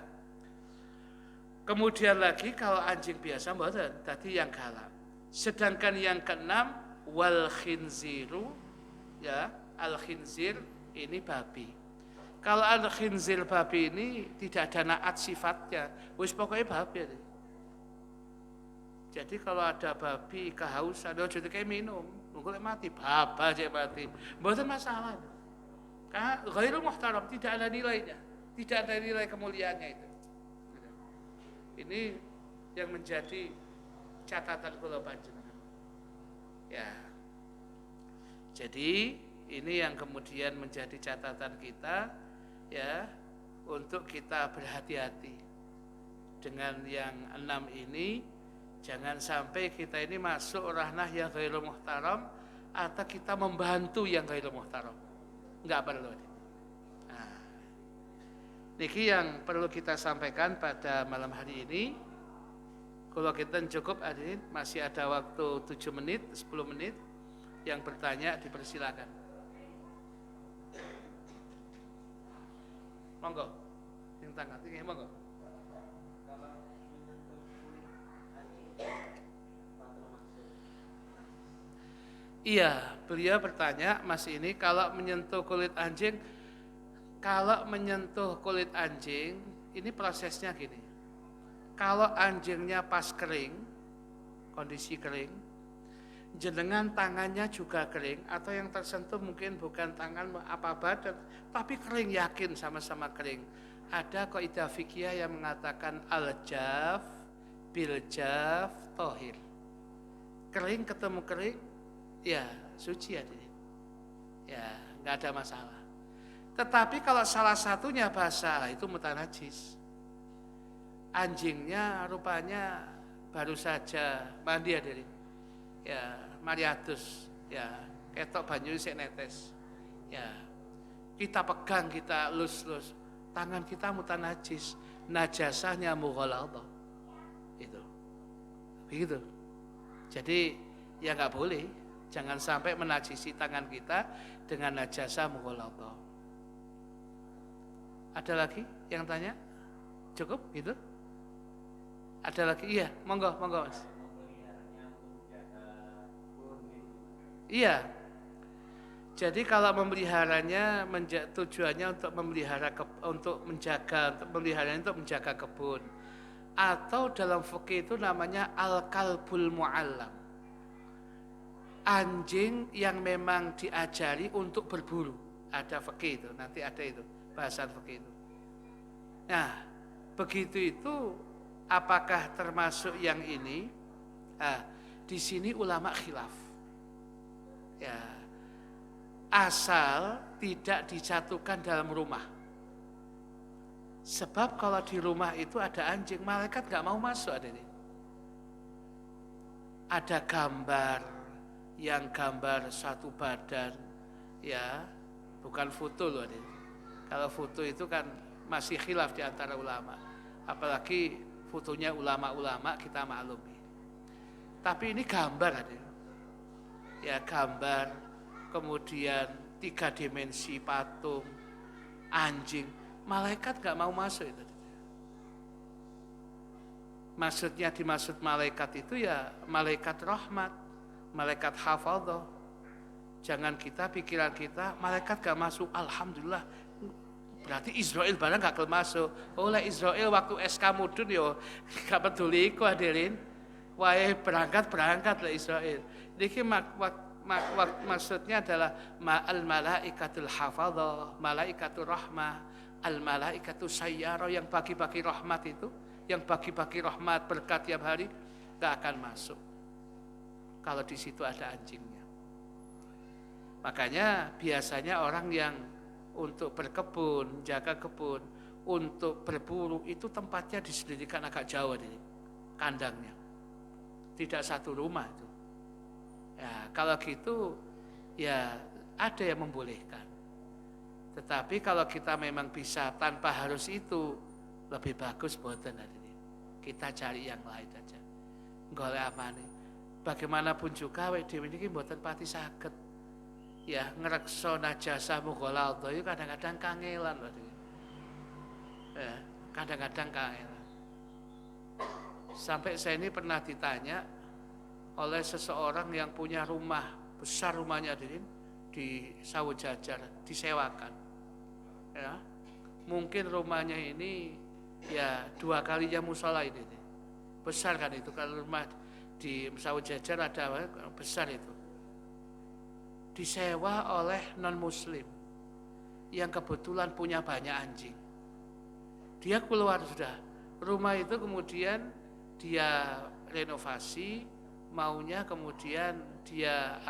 Speaker 1: kemudian lagi kalau anjing biasa mboten, tadi yang galak. Sedangkan yang keenam wal khinziru, ya, al khinzir ini babi. Kalau al khinzir babi ini tidak ada naat sifatnya, wis pokoknya babi. Jadi kalau ada babi kehausan, ojo kayak minum, nunggu mati, baba aja mati, mboten masalah. Karena ghairul muhtaram, tidak ada nilainya, tidak ada nilai kemuliaannya itu. Ini yang menjadi catatan kula panjenengan. Ya. Jadi ini yang kemudian menjadi catatan kita, ya, untuk kita berhati-hati dengan yang 6 ini. Jangan sampai kita ini masuk ranah yang ghairul muhtaram atau kita membantu yang ghairul muhtaram. Enggak perlu. Nah, niki yang perlu kita sampaikan pada malam hari ini. Kalau kita cukup hadirin, masih ada waktu 7 menit, 10 menit. Yang bertanya dipersilakan. Monggo. Yang tangan tinggi monggo. Iya, beliau bertanya, Mas ini kalau menyentuh kulit anjing, ini prosesnya gini. Kalau anjingnya pas kering, kondisi kering, jenengan tangannya juga kering, atau yang tersentuh mungkin bukan tangan apa badan, tapi kering, yakin sama-sama kering. Ada kaidah fikih yang mengatakan al-jaf bil-jaf tohir. Kering ketemu kering, ya suci ya, ya nggak ada masalah. Tetapi kalau salah satunya basah, itu mutanajis. Anjingnya rupanya baru saja mandi hadirin, ya mariatus, ya ketok banyu sik netes, ya kita pegang, kita lus-lus, tangan kita mutanajis, najasahnya mughaladhah, itu, begitu. Jadi ya nggak boleh. Jangan sampai menajisi tangan kita dengan najasa mughaladhah. Ada lagi yang tanya? Cukup gitu? Ada lagi? Iya, monggo Mas. Iya. Jadi kalau memeliharanya, tujuannya untuk memelihara, untuk menjaga kebun. Atau dalam fikih itu namanya al-kalbul mu'allam. Anjing yang memang diajari untuk berburu. Ada fikih itu, nanti ada itu, bahasan fikih itu. Nah, begitu itu apakah termasuk yang ini? Nah, di sini ulama khilaf. Ya, asal tidak dijatuhkan dalam rumah. Sebab kalau di rumah itu ada anjing, malaikat gak mau masuk ada ini. Ada gambar satu badan, ya bukan foto loh ini. Kalau foto itu kan masih khilaf di antara ulama, apalagi fotonya ulama-ulama kita maklumi. Tapi ini gambar ada, ya gambar, kemudian 3 dimensi patung anjing, malaikat gak mau masuk itu. Maksudnya dimaksud malaikat itu ya malaikat rahmat, malaikat hafadhah. Jangan pikiran kita, malaikat gak masuk, alhamdulillah. Berarti Israel barang gak masuk. Oleh Israel waktu SK mudun yo gak peduli iku hadirin. Wae berangkat lah Israel. Niki maksudnya adalah al malaikatul hafadhah, malaikatul rahmah, al malaikatul sayyarah yang bagi-bagi rahmat itu, yang bagi-bagi rahmat berkat tiap hari gak akan masuk kalau di situ ada anjingnya. Makanya biasanya orang yang untuk berkebun, jaga kebun, untuk berburu itu tempatnya disediakan agak jauh dari kandangnya. Tidak satu rumah itu. Ya, kalau gitu ya ada yang membolehkan. Tetapi kalau kita memang bisa tanpa harus itu, lebih bagus boten hadirin. Kita cari yang lain saja. Golek amane. Bagaimanapun juga awake dhewe niki mboten pati saged ya ngrekso najasa mughaladha itu kadang-kadang kangelan Pak. Ya, kadang-kadang kangelan. Sampai saya ini pernah ditanya oleh seseorang yang punya rumah besar, rumahnya di Sawah Jajar, disewakan. Ya, mungkin rumahnya ini ya 2 kalinya musola ini. Besar kan itu, kalau rumah di Sawah Jajar ada besar itu. Disewa oleh non-muslim yang kebetulan punya banyak anjing. Dia keluar sudah. Rumah itu kemudian dia renovasi, maunya kemudian dia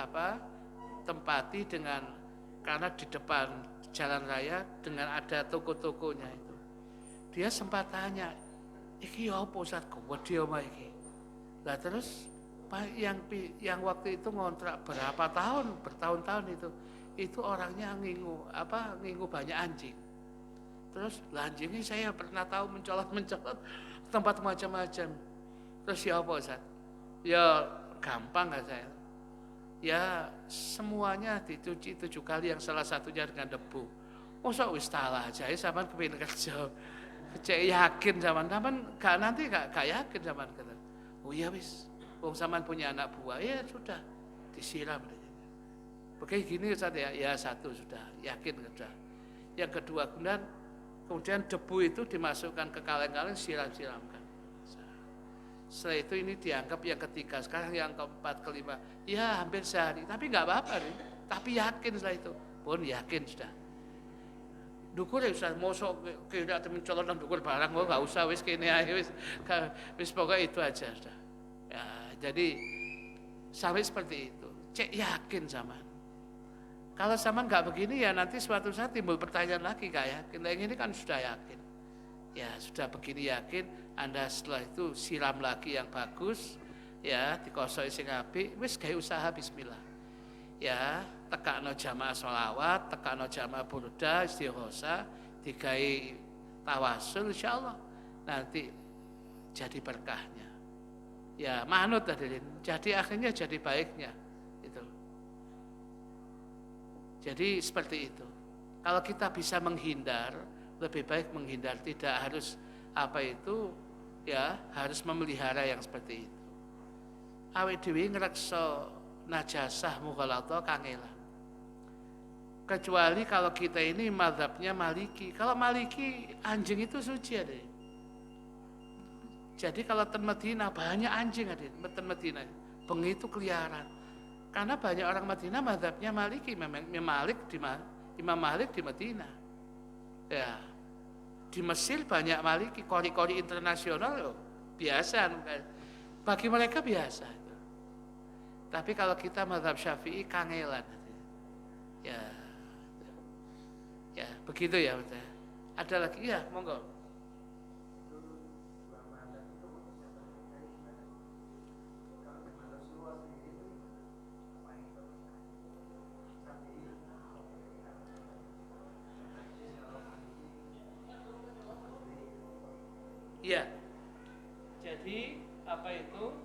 Speaker 1: tempati dengan, karena di depan jalan raya dengan ada toko-tokonya itu. Dia sempat tanya, iki apa Ustaz, gede omah iki. Lah terus yang waktu itu ngontrak bertahun-tahun itu orangnya ngingu banyak anjing. Terus anjingnya saya pernah tahu mencolot tempat macam-macam. Terus ya apa Ustaz? Ya gampang kan saya. Ya semuanya dicuci 7 kali, yang salah satunya dengan debu. Masa wis talah aja sampean kepengin kerja. Cek yakin sampean nanti gak yakin sampean kata. Oh iya wis, wong sampean punya anak buah, ya sudah disiram. Oke gini Ustaz ya satu sudah yakin sudah. Yang kedua kemudian debu itu dimasukkan ke kaleng-kaleng, siram-siramkan. Setelah itu ini dianggap yang ketiga, sekarang yang keempat, kelima, ya hampir sehari, tapi nggak apa-apa nih, tapi yakin setelah itu, pun yakin sudah. Dukur ya Ustaz, mosok kira mencolot nang dukur barang, nggak usah wis kene ae wis pokoknya itu aja sudah. Ya, jadi sampai seperti itu, cek yakin zaman. Kalau zaman nggak begini ya nanti suatu saat timbul pertanyaan lagi nggak yakin. Yang ini kan sudah yakin. Ya sudah begini yakin, Anda setelah itu siram lagi yang bagus, ya dikosoi sing apik, wis gawe usaha bismillah. Ya, tekakno jamaah sholawat, tekakno jamaah burda, istighosa, digawe tawasul, insyaallah nanti jadi berkahnya. Ya manut hadirin, jadi akhirnya jadi baiknya itu. Jadi seperti itu. Kalau kita bisa menghindar, lebih baik menghindar, tidak harus harus memelihara yang seperti itu. Awake dhewe ngrekso najasah mughaladha kangelan. Kecuali kalau kita ini mazhabnya Maliki. Kalau Maliki anjing itu suci ada. Jadi kalau ten Madinah banyak anjing ada, ten Madinah. Bengi itu keliaran. Karena banyak orang Madinah mazhabnya Maliki, Imam Malik di Madinah. Ya. Di Mesir banyak Maliki, kori-kori internasional biasa. Bagi mereka biasa. Tapi kalau kita mazhab Syafi'i kangelan. Ya, begitu ya. Ada lagi ya, monggo. Ya. Jadi kalau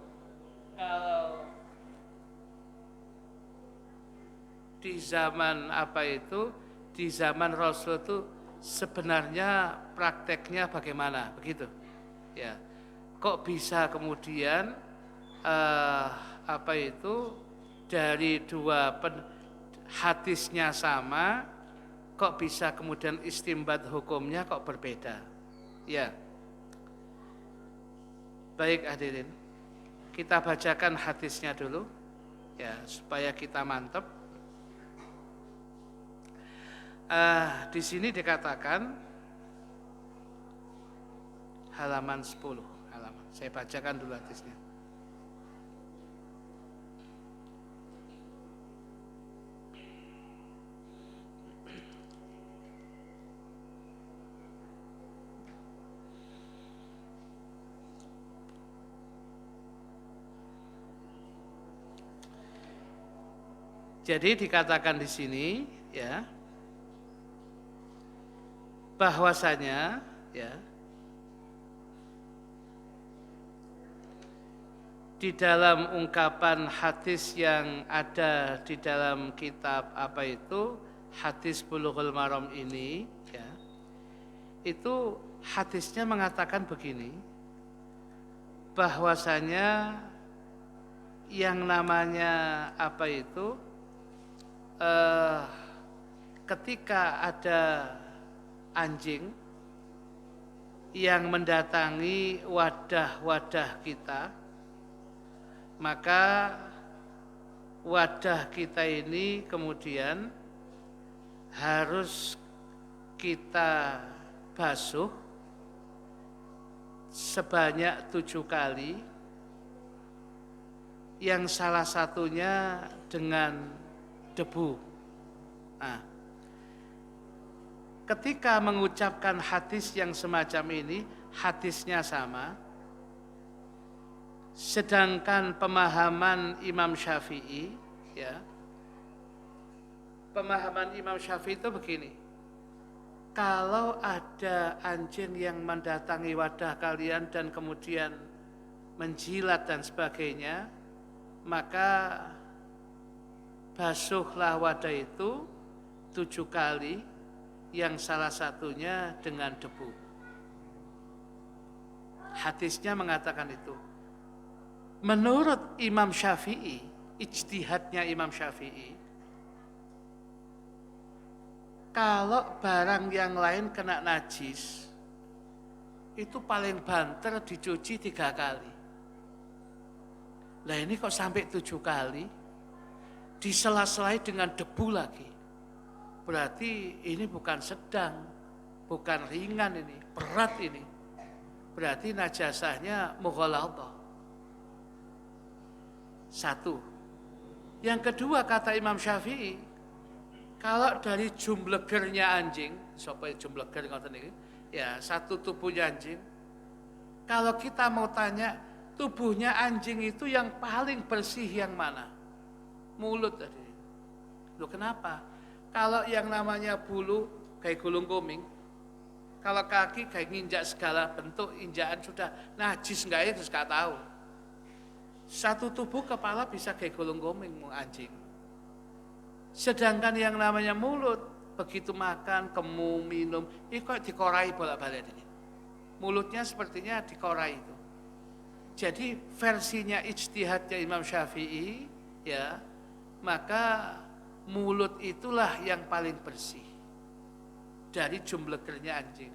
Speaker 1: di zaman Rasul itu sebenarnya prakteknya bagaimana begitu ya, kok bisa kemudian dari dua hadisnya sama, kok bisa kemudian istimbat hukumnya kok berbeda ya. Baik hadirin, kita bacakan hadisnya dulu ya supaya kita mantap. Di sini dikatakan halaman 10 halaman. Saya bacakan dulu hadisnya. Jadi dikatakan di sini ya, bahwasanya ya di dalam ungkapan hadis yang ada di dalam kitab apa itu hadis Bulughul Maram ini, ya, itu hadisnya mengatakan begini, bahwasanya yang namanya apa itu ketika ada anjing yang mendatangi wadah-wadah kita, maka wadah kita ini kemudian harus kita basuh sebanyak 7 kali, yang salah satunya dengan debu. Nah, ketika mengucapkan hadis yang semacam ini, hadisnya sama, sedangkan pemahaman Imam Syafi'i, ya, pemahaman Imam Syafi'i itu begini, kalau ada anjing yang mendatangi wadah kalian dan kemudian menjilat dan sebagainya, maka basuhlah wadah itu 7 kali, yang salah satunya dengan debu. Hadisnya mengatakan itu. Menurut Imam Syafi'i, ijtihadnya Imam Syafi'i, kalau barang yang lain kena najis, itu paling banter dicuci 3 kali. Lah ini kok sampai 7 kali, disela-selai dengan debu lagi. Berarti ini bukan sedang, bukan ringan ini, berat ini. Berarti najasahnya mughaladhah. 1. Yang kedua kata Imam Syafi'i, kalau dari jumblegernya anjing, sapa jumbleger ngoten iki? Ya, 1 tubuhnya anjing. Kalau kita mau tanya, tubuhnya anjing itu yang paling bersih yang mana? Mulut tadi. Loh kenapa? Kalau yang namanya bulu kayak gulung kuming, kalau kaki kayak nginjak segala bentuk injakan sudah najis enggak ya terus gak tahu. 1 tubuh kepala bisa kayak gulung kuming anjing. Sedangkan yang namanya mulut, begitu makan, kemu, minum, ini kok dikorai bolak-balik ini. Mulutnya sepertinya dikorai itu. Jadi versinya ijtihadnya Imam Syafi'i, ya, maka mulut itulah yang paling bersih dari jumblegernya anjing.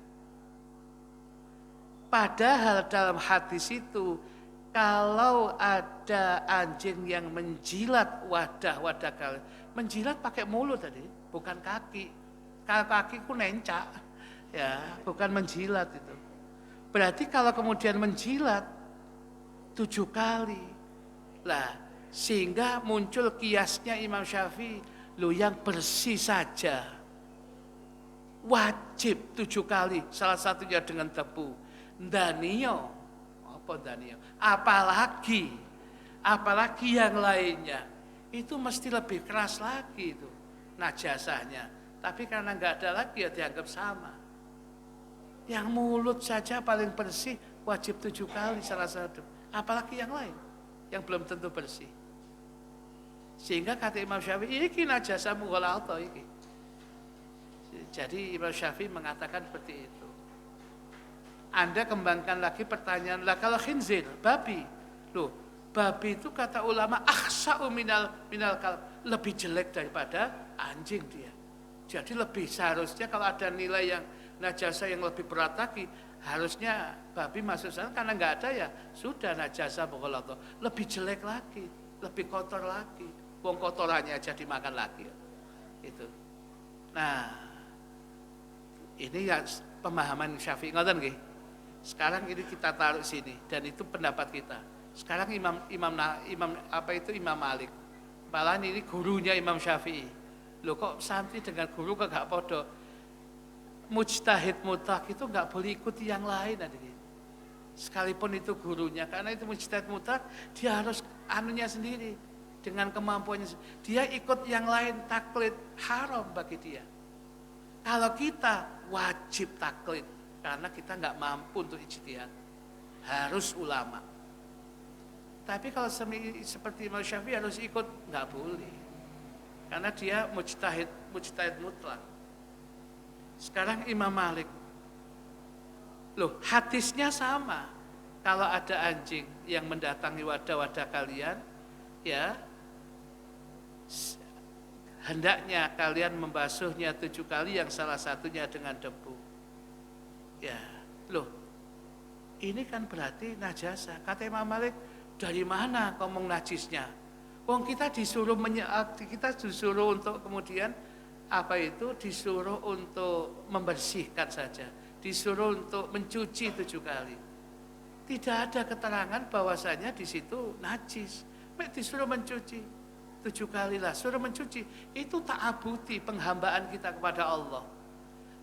Speaker 1: Padahal dalam hadis itu, kalau ada anjing yang menjilat wadah-wadah kalian, menjilat pakai mulut tadi, bukan kaki. Kalau kaki ku nencak, ya, bukan menjilat itu. Berarti kalau kemudian menjilat 7 kali, lah sehingga muncul kiasnya Imam Syafi'i, lo yang bersih saja wajib 7 kali, salah satunya dengan debu. Danio. Apalagi yang lainnya itu mesti lebih keras lagi itu najasahnya. Tapi karena nggak ada lagi ya dianggap sama. Yang mulut saja paling bersih wajib 7 kali salah satu. Apalagi yang lain yang belum tentu bersih. Sehingga kata Imam Syafi'i, iki najasah mughaladhah iki. Jadi Imam Syafi'i mengatakan seperti itu. Anda kembangkan lagi pertanyaan, lah kalau khinzir, babi. Loh, babi itu kata ulama akhsa'u minal kalb, lebih jelek daripada anjing dia. Jadi lebih seharusnya kalau ada nilai yang najasa yang lebih berat lagi, harusnya babi masuk sana, karena nggak ada ya sudah najasa mughaladhah, lebih jelek lagi, lebih kotor lagi. Wong kotorannya aja dimakan lagi. Itu. Nah, ini ya pemahaman Syafi'i ngoten nggih. Sekarang ini kita taruh sini dan itu pendapat kita. Sekarang Imam Malik. Malah ini gurunya Imam Syafi'i. Loh kok santri dengan guru kok gak podo? Mujtahid mutlak itu gak boleh ikuti yang lain adik. Sekalipun itu gurunya, karena itu mujtahid mutlak, dia harus anunya sendiri dengan kemampuannya. Dia ikut yang lain taklid, haram bagi dia. Kalau kita wajib taklid, karena kita nggak mampu untuk ijtihad, harus ulama. Tapi kalau seperti Imam Syafi'i harus ikut, nggak boleh. Karena dia mujtahid mutlak. Sekarang Imam Malik, loh hadisnya sama. Kalau ada anjing yang mendatangi wadah-wadah kalian, ya hendaknya kalian membasuhnya 7 kali, yang salah satunya dengan debu. Ya, loh ini kan berarti najasa. Kata Imam Malik, dari mana ngomong najisnya? Wong kita disuruh untuk kemudian disuruh untuk membersihkan saja, disuruh untuk mencuci 7 kali. Tidak ada keterangan bahwasanya di situ najis. Disuruh mencuci 7 kali lah, suruh mencuci. Itu ta'abudi, penghambaan kita kepada Allah.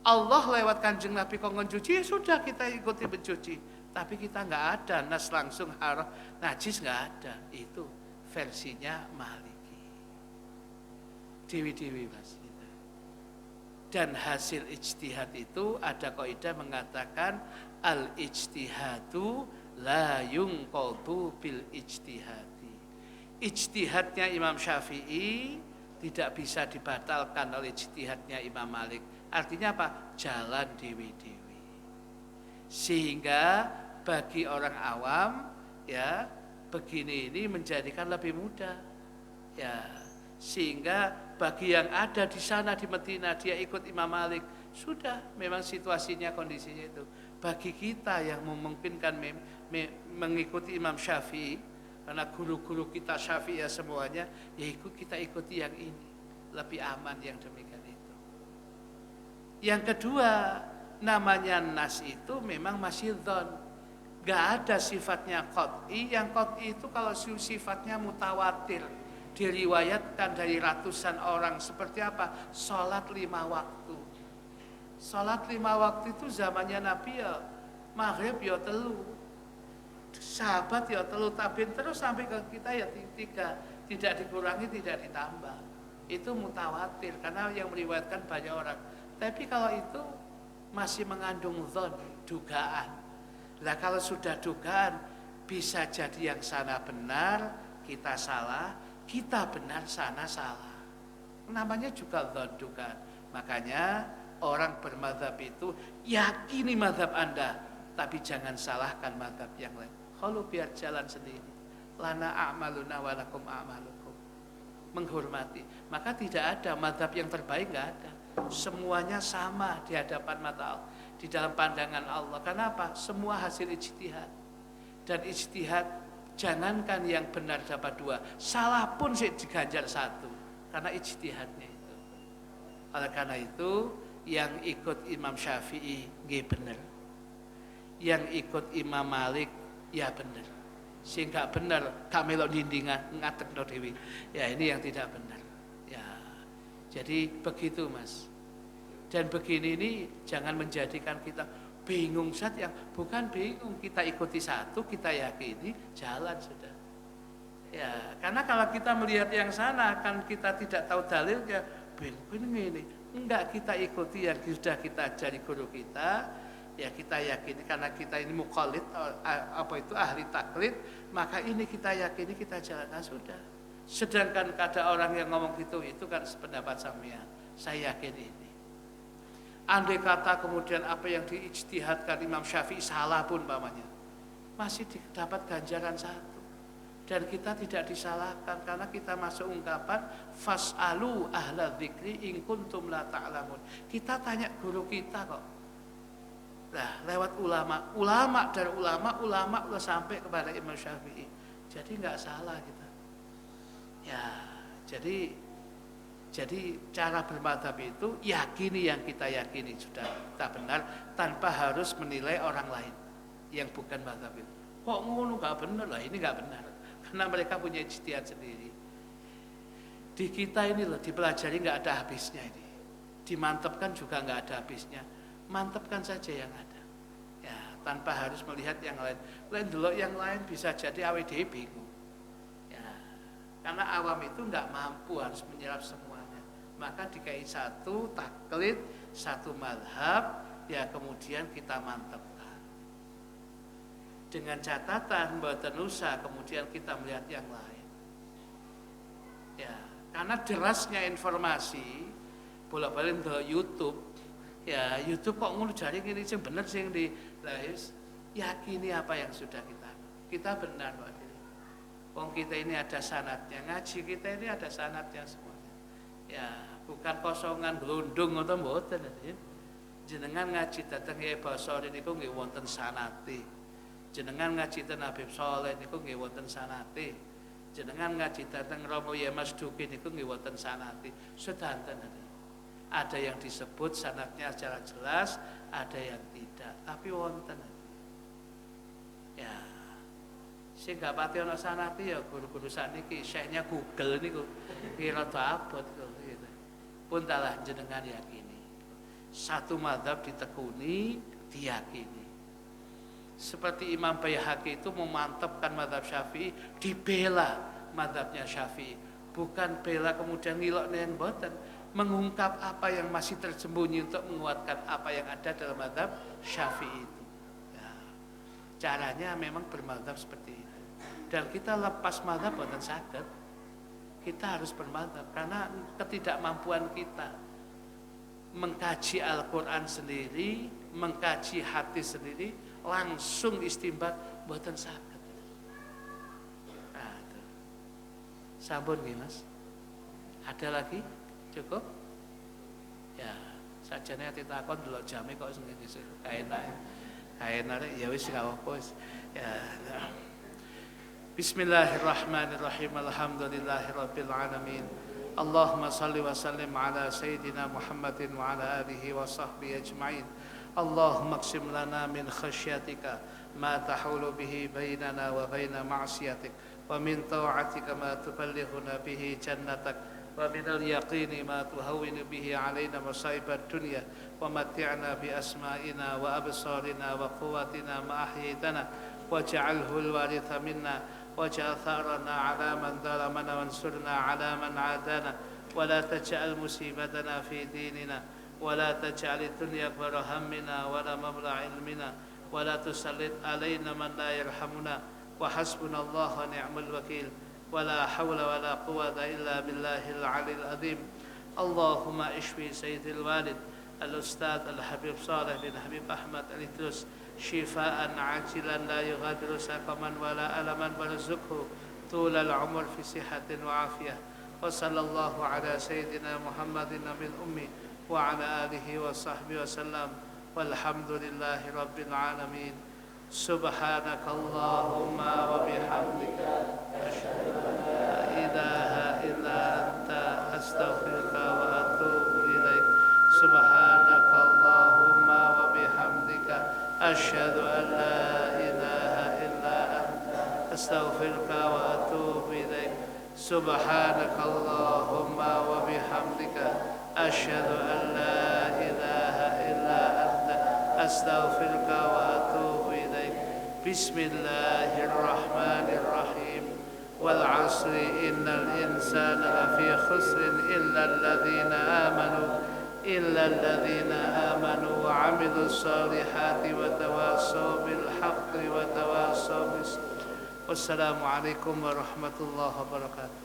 Speaker 1: Allah lewat Kanjeng Nabi kongkon cuci, ya sudah kita ikuti mencuci. Tapi kita nggak ada nas langsung haram, najis nggak ada. Itu versinya Maliki. Dewi-dewi mas. Dan hasil ijtihad itu ada kaidah mengatakan al-ijtihadu la yunqadu bil ijtihadi. Ijtihadnya Imam Syafi'i tidak bisa dibatalkan oleh ijtihadnya Imam Malik. Artinya apa? Jalan dewi-dewi. Sehingga bagi orang awam ya begini ini menjadikan lebih mudah. Ya, sehingga bagi yang ada di sana di Madinah dia ikut Imam Malik, sudah memang situasinya kondisinya itu. Bagi kita yang memungkinkan mengikuti Imam Syafi'i, karena guru-guru kita Syafi'i ya semuanya, ya kita ikuti yang ini, lebih aman yang demikian itu. Yang kedua, namanya nas itu memang masih dzon, gak ada sifatnya qat'i. Yang qat'i itu kalau sifatnya mutawatir, diriwayatkan dari ratusan orang. Seperti apa? Sholat 5 waktu. Sholat 5 waktu itu zamannya Nabi ya maghrib ya telu, sahabat ya telu, tabiin terus sampai ke kita ya 3, tidak dikurangi tidak ditambah. Itu mutawatir karena yang meriwayatkan banyak orang. Tapi kalau itu masih mengandung dzon, dugaan. Nah kalau sudah dugaan, bisa jadi yang sana benar, kita salah, kita benar, sana salah. Namanya juga dzon, dugaan. Makanya orang bermadzhab itu yakini mazhab Anda, tapi jangan salahkan mazhab yang lain. Kalau biar jalan sendiri. Lana a'maluna walakum a'malukum. Menghormati. Maka tidak ada mazhab yang terbaik, enggak ada. Semuanya sama di hadapan mata Allah, di dalam pandangan Allah. Kenapa? Semua hasil ijtihad. Dan ijtihad jangankan yang benar dapat 2, salah pun diganjar 1 karena ijtihadnya itu. Oleh karena itu yang ikut Imam Syafi'i nggih bener, yang ikut Imam Malik ya bener. Sing gak bener kamelok dindingan ngatekno dewi. Ya ini yang tidak benar. Ya. Jadi begitu Mas. Dan begini ini jangan menjadikan kita bingung saat yang bukan bingung, kita ikuti satu, kita yakini jalan sudah. Ya, karena kalau kita melihat yang sana kan kita tidak tahu dalilnya, bingung ini. Enggak, kita ikuti yang sudah kita ajari guru kita, ya kita yakini karena kita ini muqallid, ahli taklid, maka ini kita yakini, kita jalankan sudah. Sedangkan ada orang yang ngomong gitu, itu kan sependapat sampean. Saya yakin ini. Andai kata kemudian apa yang diijtihadkan Imam Syafi'i salah pun umpamanya, masih dapat ganjaran 1. Dan kita tidak disalahkan karena kita masuk ungkapan fas'alu ahla dzikri in kuntum la ta'lamun. Kita tanya guru kita kok. Nah, lewat ulama dari ulama udah sampai kepada Imam Syafi'i. Jadi enggak salah kita. Ya, jadi cara bermadzhab itu yakini yang kita yakini sudah tak benar tanpa harus menilai orang lain yang bukan madzhab itu. Kok ngono enggak benar lah, ini enggak benar. Karena mereka punya ijtihad sendiri. Di kita ini loh dipelajari enggak ada habisnya ini. Dimantapkan juga enggak ada habisnya. Mantapkan saja yang ada. Ya, tanpa harus melihat yang lain. Lain dulu yang lain bisa jadi awake dhewe bingung. Ya, karena awam itu enggak mampu harus menyerap semuanya. Maka dikai 1 taklid, 1 mazhab, ya kemudian kita mantapkan. dengan catatan mboten usah kemudian kita melihat yang lain. Ya, karena derasnya informasi bolak-balik ndelok YouTube. Ya, YouTube kok ngono jare ngene sing bener sing di yakini apa yang sudah kita benar kok. Wong kita ini ada sanadnya, ngaji kita ini ada sanadnya semuanya. Ya, bukan kosongan glundung ngoten mboten. Jenengan ngaji dateng Kyai Basori niku nggih wonten sanate. Jenengan ngaji ten Habib Saleh niku nggih wonten sanate. Jenengan ngaji dateng Romo Yemas Duki niku nggih wonten sanate. Sedanten. Ada yang disebut sanadnya secara jelas, ada yang tidak, tapi wonten. Ya. Sing gak pati ana sanate ya guru-guru sakniki, syekhnya Google niku kira abot kok gitu. Pun talah jenengan yakini. Satu mazhab ditekuni, diyakini. Seperti Imam Baihaqi itu memantapkan mazhab Syafi'i, dibela mazhabnya Syafi'i. Bukan bela kemudian ngilok yang boten, mengungkap apa yang masih tersembunyi untuk menguatkan apa yang ada dalam mazhab Syafi'i itu. Ya. Caranya memang bermazhab seperti itu. Dan kita lepas mazhab boten saged. Kita harus bermazhab karena ketidakmampuan kita mengkaji Al-Quran sendiri, mengkaji hadis sendiri, langsung istimbat boten saged. Nah, itu. Sampun nggih Mas? Ada lagi? Cukup? Ya, sajane ati takon delok jame kok sing kaenak. Kaenak ya wis gak apa-apa wis. Ya. Bismillahirrahmanirrahim. Alhamdulillahirabbil alamin. Allahumma salli wa sallim ala sayyidina Muhammadin wa ala alihi wa sahbihi ajma'in. Allahumma qsim lana min khasyatika ma tahulu bihi bainana wa baina ma'siyatik wa min ta'atika ma tuballighuna bihi jannatak wa min al-yaqini ma tuhawwinu bihi alaina masaibat dunya wa matti'na bi asma'ina wa absarina wa quwwatina ma ahyaytana waj'alhu al-waritha minna واجعل ثأرنا على من ظلمنا وانصرنا على من عادانا ولا تجعل مصيبتنا في ديننا ولا تجعل الدنيا أكبر همنا ولا مبلغ علمنا ولا تسلط علينا من لا يرحمنا وحسبنا الله ونعم الوكيل ولا حول ولا قوة إلا بالله العلي العظيم. اللهم اشفي سيد الوالد الأستاذ الحبيب صالح بن حبيب أحمد الإدريس شفاء عاجلا لا يغادر سقما ولا ألما وارزقه طول العمر في صحة وعافية. وصلى الله على سيدنا محمد النبي الأمي وعلى آله وصحبه وسلم والحمد لله رب العالمين. سبحانك اللهم وبحمدك أشهد أن لا إله إلا أنت أستغفرك وأتوب إليك. سبحانك اللهم وبحمدك أشهد أن لا إله إلا أنت أستغفرك وأتوب إليك. سبحانك اللهم وبحمدك أشهد أن لا إله إلا أنت أستغفرك وأتوب إليك. بسم الله الرحمن الرحيم. والعصر إن الإنسان لفي خسر إلا الذين آمنوا وعملوا الصالحات وتواصوا بالحق وتواصوا بالصبر. والسلام عليكم ورحمة الله وبركاته.